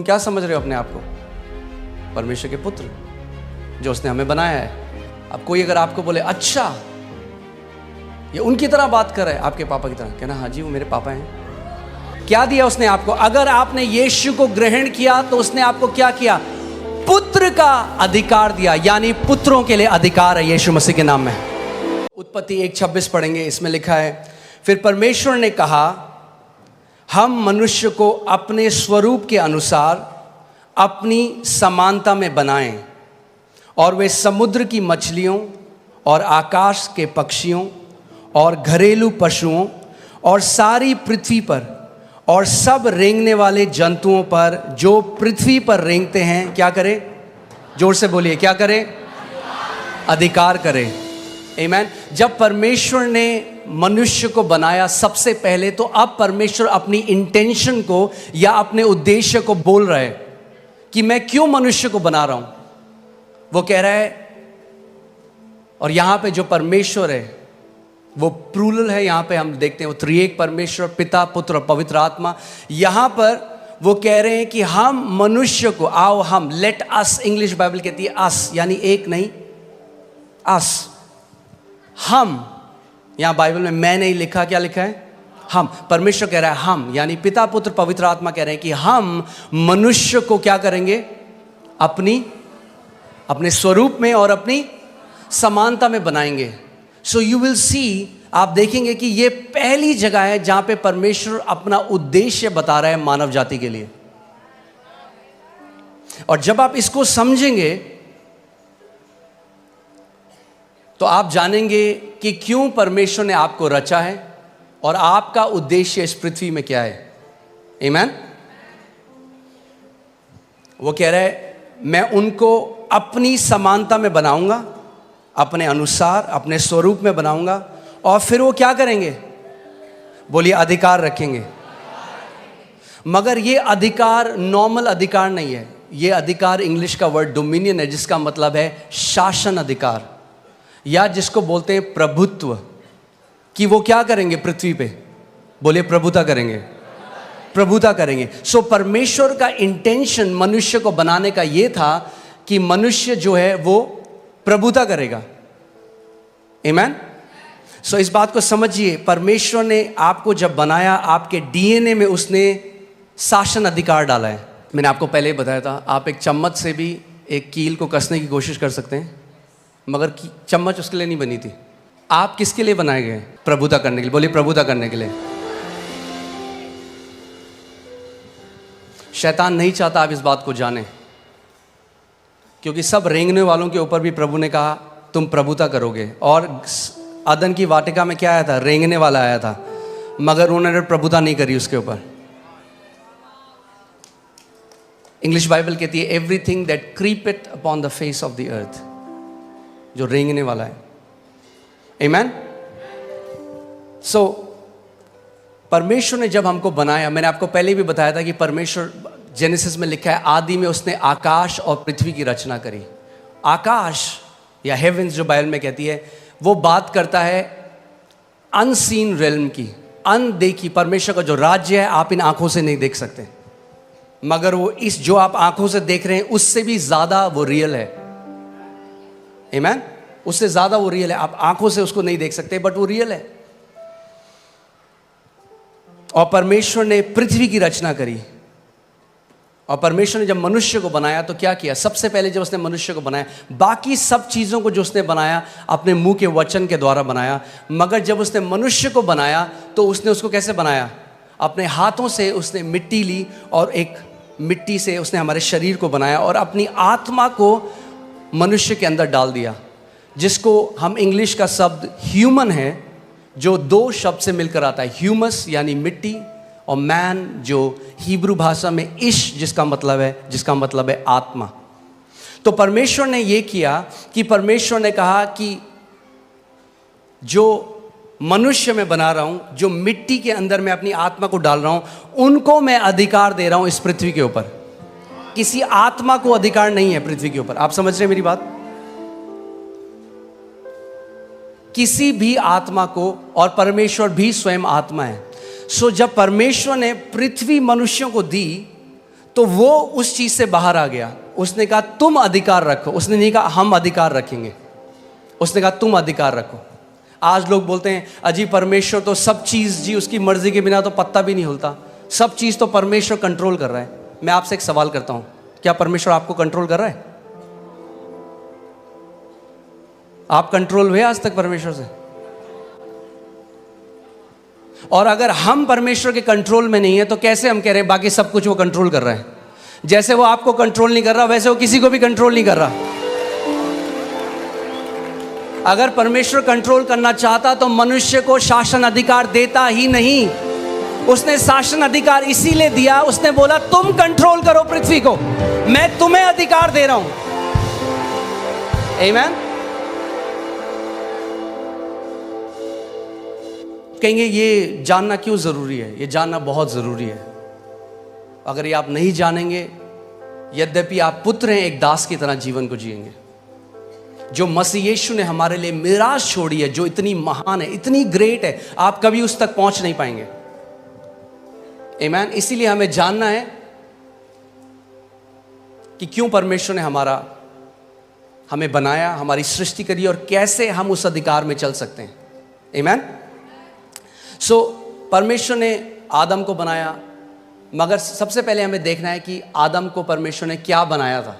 क्या समझ रहे हो अपने आप को? परमेश्वर के पुत्र, जो उसने हमें बनाया है। अब कोई अगर आपको बोले अच्छा ये उनकी तरह बात कर रहा है, आपके पापा की तरह, कहना हाँ जी वो मेरे पापा हैं। क्या दिया उसने आपको? अगर आपने यीशु को ग्रहण किया तो उसने आपको क्या किया? पुत्र का अधिकार दिया, यानी पुत्रों के लिए अधिकार है यीशु मसीह के नाम में। उत्पत्ति 1:26 पढ़ेंगे, इसमें लिखा है, फिर परमेश्वर ने कहा हम मनुष्य को अपने स्वरूप के अनुसार अपनी समानता में बनाएं और वे समुद्र की मछलियों और आकाश के पक्षियों और घरेलू पशुओं और सारी पृथ्वी पर और सब रेंगने वाले जंतुओं पर जो पृथ्वी पर रेंगते हैं क्या करें? जोर से बोलिए, क्या करें? अधिकार करें। आमीन। जब परमेश्वर ने मनुष्य को बनाया सबसे पहले, तो अब परमेश्वर अपनी इंटेंशन को या अपने उद्देश्य को बोल रहा है कि मैं क्यों मनुष्य को बना रहा हूं। वो कह रहा है, और यहां पे जो परमेश्वर है वो प्लूरल है, यहां पे हम देखते हैं वो त्रिएक परमेश्वर, पिता, पुत्र और पवित्र आत्मा। यहां पर वो कह रहे हैं कि हम मनुष्य को, आओ हम, लेट अस, इंग्लिश बाइबल कहती है अस, यानी एक नहीं, अस, हम। यहां बाइबल में मैं नहीं लिखा, क्या लिखा है? हम। परमेश्वर कह रहा है हम, यानी पिता, पुत्र, पवित्र आत्मा कह रहे हैं कि हम मनुष्य को क्या करेंगे? अपने स्वरूप में और अपनी समानता में बनाएंगे। सो यू विल सी, आप देखेंगे कि ये पहली जगह है जहां पे परमेश्वर अपना उद्देश्य बता रहा है मानव जाति के लिए। और जब आप इसको समझेंगे तो आप जानेंगे कि क्यों परमेश्वर ने आपको रचा है और आपका उद्देश्य इस पृथ्वी में क्या है। आमीन। वो कह रहा है मैं उनको अपनी समानता में बनाऊंगा, अपने अनुसार, अपने स्वरूप में बनाऊंगा, और फिर वो क्या करेंगे? बोलिए, अधिकार रखेंगे। मगर ये अधिकार नॉर्मल अधिकार नहीं है। ये अधिकार इंग्लिश का वर्ड डोमिनियन है, जिसका मतलब है शासन अधिकार, या जिसको बोलते हैं प्रभुत्व। कि वो क्या करेंगे पृथ्वी पे? बोलिए, प्रभुता करेंगे, प्रभुता करेंगे। सो परमेश्वर का इंटेंशन मनुष्य को बनाने का ये था कि मनुष्य जो है वो प्रभुता करेगा। आमीन। सो इस बात को समझिए, परमेश्वर ने आपको जब बनाया, आपके डीएनए में उसने शासन अधिकार डाला है। मैंने आपको पहले ही बताया था, आप एक चम्मच से भी एक कील को कसने की कोशिश कर सकते हैं, मगर चम्मच उसके लिए नहीं बनी थी। आप किसके लिए बनाए गए? प्रभुता करने के लिए। बोलिए, प्रभुता करने के लिए। शैतान नहीं चाहता आप इस बात को जाने, क्योंकि सब रेंगने वालों के ऊपर भी प्रभु ने कहा तुम प्रभुता करोगे। और अदन की वाटिका में क्या आया था? रेंगने वाला आया था, मगर उन्होंने प्रभुता नहीं करी उसके ऊपर। इंग्लिश बाइबल कहती है everything that creepeth upon the face of the earth, जो रेंगने वाला है। आमीन। सो परमेश्वर ने जब हमको बनाया, मैंने आपको पहले भी बताया था कि परमेश्वर, जेनेसिस में लिखा है आदि में उसने आकाश और पृथ्वी की रचना करी। आकाश या हेवेंस जो बाइबल में कहती है, वो बात करता है अनसीन रेल्म की, अनदेखी। परमेश्वर का जो राज्य है आप इन आंखों से नहीं देख सकते, मगर वो इस जो आप आंखों से देख रहे हैं उससे भी ज्यादा वो रियल है। आमीन। उससे ज्यादा वो रियल है। आप आंखों से उसको नहीं देख सकते, बट वो रियल है। और परमेश्वर ने पृथ्वी की रचना करी। और परमेश्वर ने जब मनुष्य को बनाया तो क्या किया? सबसे पहले जब उसने मनुष्य को बनाया, बाकी सब चीज़ों को जो उसने बनाया अपने मुंह के वचन के द्वारा बनाया, मगर जब उसने मनुष्य को बनाया तो उसने उसको कैसे बनाया? अपने हाथों से उसने मिट्टी ली और एक मिट्टी से उसने हमारे शरीर को बनाया और अपनी आत्मा को मनुष्य के अंदर डाल दिया, जिसको हम इंग्लिश का शब्द ह्यूमन है, जो दो शब्द से मिलकर आता है, ह्यूमस यानी मिट्टी, और मैन जो हिब्रू भाषा में इश जिसका मतलब है आत्मा। तो परमेश्वर ने ये किया कि परमेश्वर ने कहा कि जो मनुष्य मैं बना रहा हूं, जो मिट्टी के अंदर मैं अपनी आत्मा को डाल रहा हूं, उनको मैं अधिकार दे रहा हूं इस पृथ्वी के ऊपर। किसी आत्मा को अधिकार नहीं है पृथ्वी के ऊपर। आप समझ रहे हैं मेरी बात? किसी भी आत्मा को, और परमेश्वर भी स्वयं आत्मा है। सो जब परमेश्वर ने पृथ्वी मनुष्यों को दी तो वो उस चीज से बाहर आ गया। उसने कहा तुम अधिकार रखो, उसने नहीं कहा हम अधिकार रखेंगे, उसने कहा तुम अधिकार रखो। आज लोग बोलते हैं अजी परमेश्वर तो सब चीज जी उसकी मर्जी के बिना तो पत्ता भी नहीं हिलता, सब चीज तो परमेश्वर कंट्रोल कर रहा है। मैं आपसे एक सवाल करता हूं, क्या परमेश्वर आपको कंट्रोल कर रहा है? आप कंट्रोल हुए आज तक परमेश्वर से? और अगर हम परमेश्वर के कंट्रोल में नहीं है तो कैसे हम कह रहे हैं बाकी सब कुछ वो कंट्रोल कर रहा है? जैसे वो आपको कंट्रोल नहीं कर रहा वैसे वो किसी को भी कंट्रोल नहीं कर रहा। अगर परमेश्वर कंट्रोल करना चाहता तो मनुष्य को शासन अधिकार देता ही नहीं। उसने शासन अधिकार इसीलिए दिया, उसने बोला तुम कंट्रोल करो पृथ्वी को, मैं तुम्हें अधिकार दे रहा हूं। आमीन। कहेंगे ये जानना क्यों जरूरी है? ये जानना बहुत जरूरी है। अगर ये आप नहीं जानेंगे, यद्यपि आप पुत्र हैं, एक दास की तरह जीवन को जिएंगे। जो मसीह यीशु ने हमारे लिए मिराज छोड़ी है, जो इतनी महान है, इतनी ग्रेट है, आप कभी उस तक पहुंच नहीं पाएंगे। आमीन। इसीलिए हमें जानना है कि क्यों परमेश्वर ने हमें बनाया, हमारी सृष्टि करी और कैसे हम उस अधिकार में चल सकते हैं। आमीन। परमेश्वर ने आदम को बनाया, मगर सबसे पहले हमें देखना है कि आदम को परमेश्वर ने क्या बनाया था।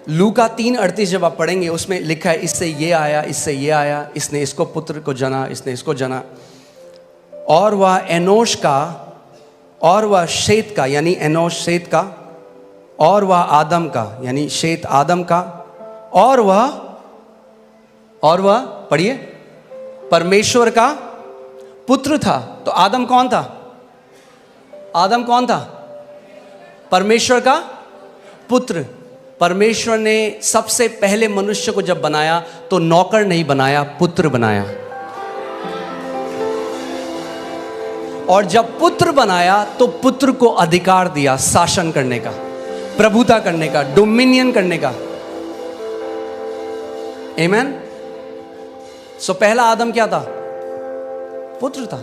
लूका 3:38 जब आप पढ़ेंगे उसमें लिखा है इससे ये आया, इससे ये आया, इसने इसको पुत्र को जना, इसने इसको जना, और वह एनोश का, और वह शेत का, यानी एनोश शेत का, और वह आदम का, यानी शेत आदम का, और वह पढ़िए परमेश्वर का पुत्र था। तो आदम कौन था? आदम कौन था? परमेश्वर का पुत्र। परमेश्वर ने सबसे पहले मनुष्य को जब बनाया तो नौकर नहीं बनाया, पुत्र बनाया। और जब पुत्र बनाया तो पुत्र को अधिकार दिया शासन करने का, प्रभुता करने का, डोमिनियन करने का। आमीन। पहला आदम क्या था? पुत्र था।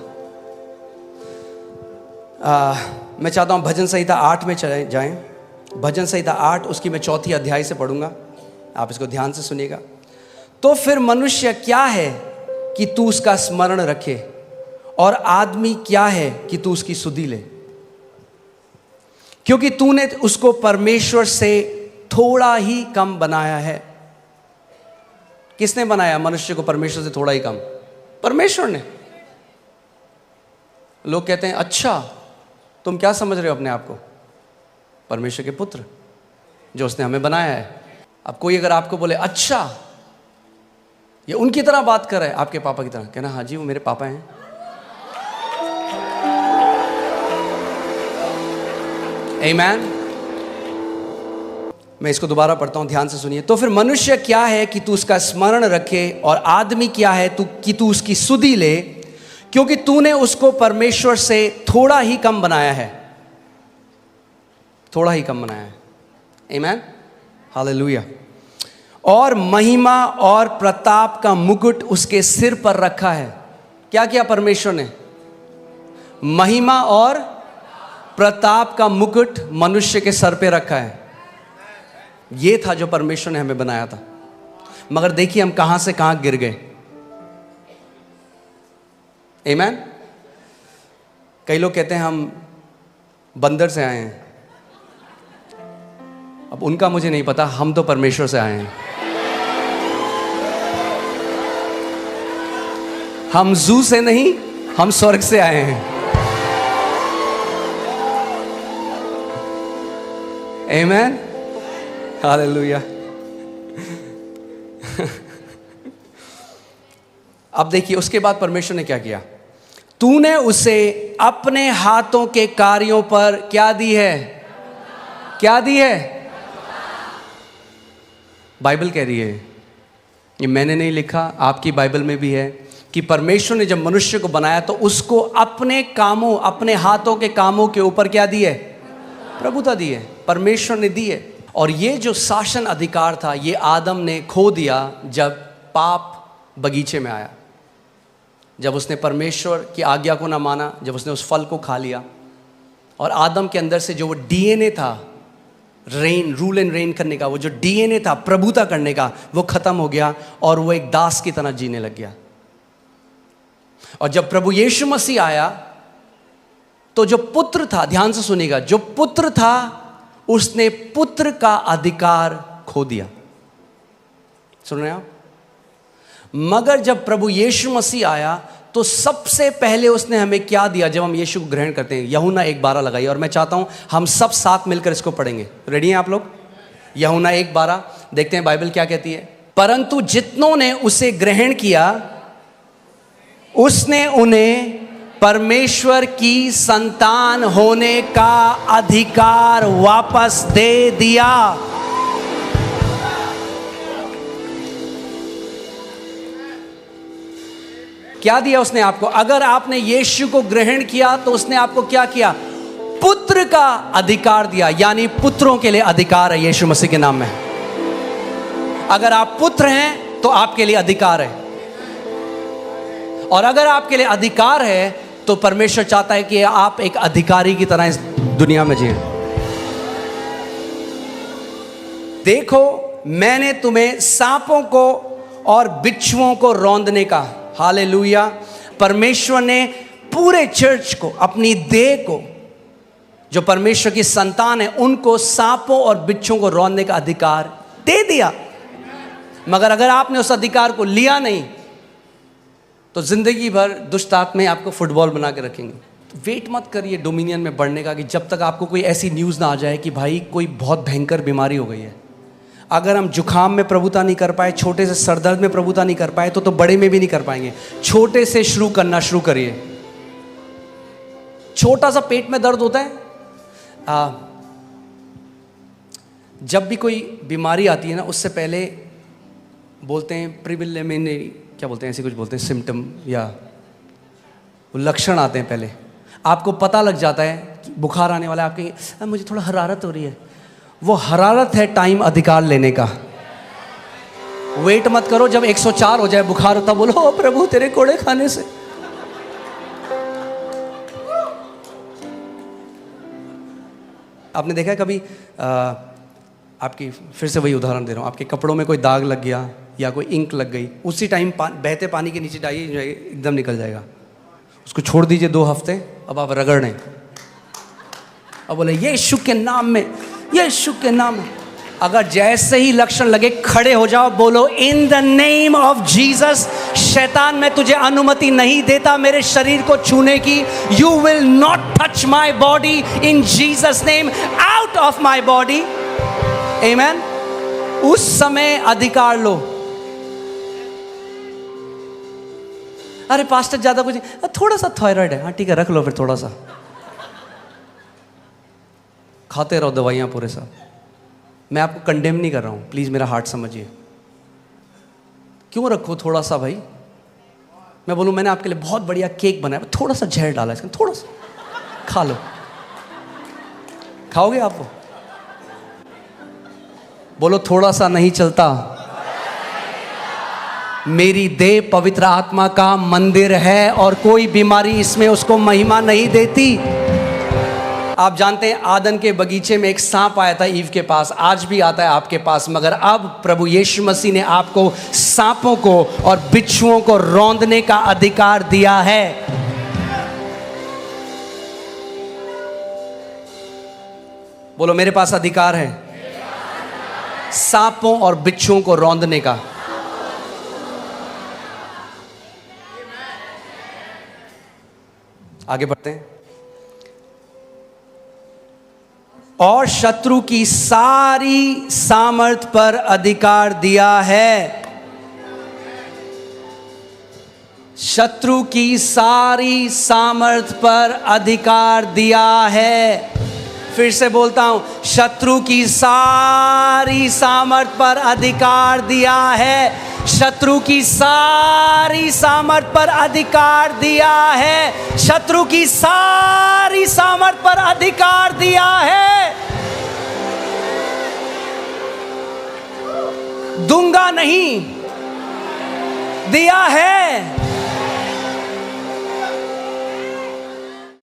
मैं चाहता हूं भजन संहिता 8 में चले जाएं। भजन संहिता 8 उसकी मैं 4 अध्याय से पढ़ूंगा, आप इसको ध्यान से सुनिएगा। तो फिर मनुष्य क्या है कि तू उसका स्मरण रखे, और आदमी क्या है कि तू उसकी सुधि ले, क्योंकि तूने उसको परमेश्वर से थोड़ा ही कम बनाया है। किसने बनाया मनुष्य को परमेश्वर से थोड़ा ही कम? परमेश्वर ने। लोग कहते हैं अच्छा तुम क्या समझ रहे हो अपने आप को? परमेश्वर के पुत्र जो उसने हमें बनाया है। अब कोई अगर आपको बोले अच्छा ये उनकी तरह बात कर रहा है, आपके पापा की तरह, कहना हाँ जी वो मेरे पापा हैं। आमीन। मैं इसको दोबारा पढ़ता हूं, ध्यान से सुनिए। तो फिर मनुष्य क्या है कि तू उसका स्मरण रखे, और आदमी क्या है कि तू उसकी सुधि ले, क्योंकि तूने उसको परमेश्वर से थोड़ा ही कम बनाया है। थोड़ा ही कम बनाया है। आमीन। हालेलुया। और महिमा और प्रताप का मुकुट उसके सिर पर रखा है। क्या किया परमेश्वर ने? महिमा और प्रताप का मुकुट मनुष्य के सर पे रखा है। ये था जो परमेश्वर ने हमें बनाया था। मगर देखिए हम कहां से कहां गिर गए। आमीन। कई लोग कहते हैं हम बंदर से आए हैं। अब उनका मुझे नहीं पता, हम तो परमेश्वर से आए हैं। हम जू से नहीं, हम स्वर्ग से आए हैं। आमीन। हालेलुया। अब देखिए उसके बाद परमेश्वर ने क्या किया। तूने उसे अपने हाथों के कार्यों पर क्या दी है? क्या दी है? बाइबल कह रही है, ये मैंने नहीं लिखा, आपकी बाइबल में भी है कि परमेश्वर ने जब मनुष्य को बनाया तो उसको अपने कामों, अपने हाथों के कामों के ऊपर क्या दी है? प्रभुता दी है। परमेश्वर ने दी है। और ये जो शासन अधिकार था ये आदम ने खो दिया जब पाप बगीचे में आया, जब उसने परमेश्वर की आज्ञा को ना माना, जब उसने उस फल को खा लिया। और आदम के अंदर से जो वो डीएनए था रेन, रूल एंड रेन करने का, वो जो डीएनए था प्रभुता करने का, वो खत्म हो गया और वो एक दास की तरह जीने लग गया। और जब प्रभु यीशु मसीह आया तो जो पुत्र था, ध्यान से सुनिएगा, जो पुत्र था उसने पुत्र का अधिकार खो दिया। सुन रहे हैं आप? मगर जब प्रभु यीशु मसीह आया तो सबसे पहले उसने हमें क्या दिया जब हम यीशु को ग्रहण करते हैं? यूहन्ना 1:12 लगाइए और मैं चाहता हूं हम सब साथ मिलकर इसको पढ़ेंगे। रेडी हैं आप लोग? यूहन्ना 1:12 देखते हैं बाइबल क्या कहती है। परंतु जितनों ने उसे ग्रहण किया उसने उन्हें परमेश्वर की संतान होने का अधिकार वापस दे दिया। क्या दिया उसने आपको? अगर आपने यीशु को ग्रहण किया तो उसने आपको क्या किया? पुत्र का अधिकार दिया, यानी पुत्रों के लिए अधिकार है यीशु मसीह के नाम में। अगर आप पुत्र हैं तो आपके लिए अधिकार है, और अगर आपके लिए अधिकार है तो परमेश्वर चाहता है कि आप एक अधिकारी की तरह इस दुनिया में जिए। देखो मैंने तुम्हें सांपों को और बिच्छुओं को रौंदने का, हालेलुया, परमेश्वर ने पूरे चर्च को, अपनी देह को, जो परमेश्वर की संतान है, उनको सांपों और बिच्छुओं को रौंदने का अधिकार दे दिया। मगर अगर आपने उस अधिकार को लिया नहीं तो जिंदगी भर दुष्ट आत्माएं आपको फुटबॉल बना के रखेंगे। तो वेट मत करिए डोमिनियन में बढ़ने का कि जब तक आपको कोई ऐसी न्यूज़ ना आ जाए कि भाई कोई बहुत भयंकर बीमारी हो गई है। अगर हम जुखाम में प्रभुता नहीं कर पाए, छोटे से सरदर्द में प्रभुता नहीं कर पाए, तो बड़े में भी नहीं कर पाएंगे। छोटे से शुरू करना शुरू करिए। छोटा सा पेट में दर्द होता है, जब भी कोई बीमारी आती है ना, उससे पहले बोलते हैं प्रिलिमिनरी, क्या बोलते हैं, ऐसे कुछ बोलते हैं, सिम्टम या लक्षण आते हैं। पहले आपको पता लग जाता है कि बुखार आने वाला है, आप कहेंगे मुझे थोड़ा हरारत हो रही है। वो हरारत है टाइम अधिकार लेने का। वेट मत करो जब 104 हो जाए बुखार होता, बोलो ओ प्रभु तेरे कोड़े खाने से। आपने देखा है कभी आपकी, फिर से वही उदाहरण दे रहा हूँ, आपके कपड़ों में कोई दाग लग गया या कोई इंक लग गई, उसी टाइम बहते पानी के नीचे डालिए, एकदम निकल जाएगा। उसको छोड़ दीजिए 2 हफ्ते, अब आप रगड़ने, अब बोले यीशु के नाम में, यीशु के नाम में। अगर जैसे ही लक्षण लगे खड़े हो जाओ, बोलो in the name of Jesus, शैतान मैं तुझे अनुमति नहीं देता मेरे शरीर को छूने की। You will not touch my body in Jesus name, out of my body. आमेन। उस समय अधिकार लो। अरे पास्टर ज्यादा कुछ नहीं, थोड़ा सा थायराइड है, हाँ ठीक है रख लो फिर, थोड़ा सा खाते रहो दवाइयां पूरे साथ। मैं आपको कंडेम नहीं कर रहा हूं, प्लीज मेरा हार्ट समझिए। क्यों रखो थोड़ा सा भाई? मैं बोलूं मैंने आपके लिए बहुत बढ़िया केक बनाया, थोड़ा सा जहर डाला इसमें, थोड़ा सा खा लो। खाओगे आप वो? बोलो थोड़ा सा नहीं चलता। मेरी देह पवित्र आत्मा का मंदिर है और कोई बीमारी इसमें उसको महिमा नहीं देती। आप जानते हैं आदन के बगीचे में एक सांप आया था ईव के पास, आज भी आता है आपके पास, मगर अब प्रभु यीशु मसीह ने आपको सांपों को और बिच्छुओं को रौंदने का अधिकार दिया है। बोलो मेरे पास अधिकार है सांपों और बिच्छुओं को रौंदने का। आगे बढ़ते हैं। और शत्रु की सारी सामर्थ पर अधिकार दिया है। शत्रु की सारी सामर्थ पर अधिकार दिया है। फिर से बोलता हूं, शत्रु की सारी सामर्थ पर अधिकार दिया है। शत्रु की सारी सामर्थ पर अधिकार दिया है। शत्रु की सारी सामर्थ पर अधिकार दिया है। दूंगा नहीं, दिया है।